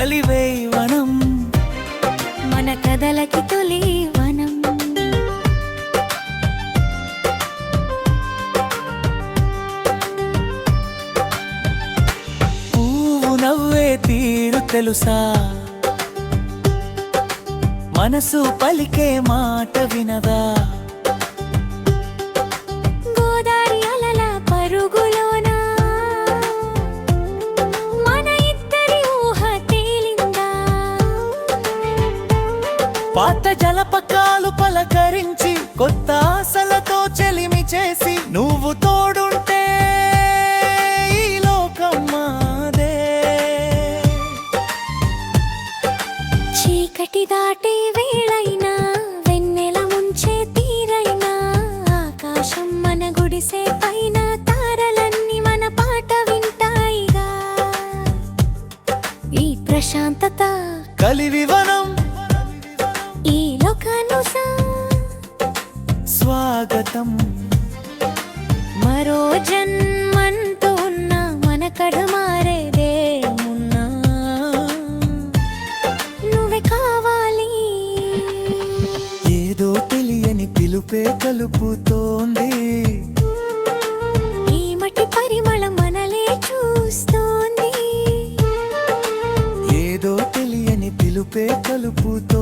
కలివేయ్ వనం, మన కథలకి తొలి వనం. పువ్వు నవ్వే తీరు తెలుసా, మనసు పలికే మాట వినదా, గోదారి అలల పరుగులోన మన ఇద్దరి ఊహ తేలిందా, పాత జలపకాలు పలకరించి కొత్త ఆశలతో చెలిమి చేసి నువ్వు తోడుంటే ఈ లోకం మాదే. చీకటి దాటే వేళైనా వెన్నెల ముంచే తీరైనా ఆకాశం మన గుడిసే పైన తారలన్నీ మన పాట వింటాయిగా. ఈ ప్రశాంతత కలివివనం ఈ లోకానుసా స్వాగతం. మరో జన్మంటూ ఉన్న మన కథ మారేదేమున్నా నువ్వే కావాలి. ఏదో తెలియని పిలుపే కలుపుతోంది, ఈ మట్టి పరిమళం మనలే చూస్తోంది. ఏదో తెలియని పిలుపే కలుపుతోంది.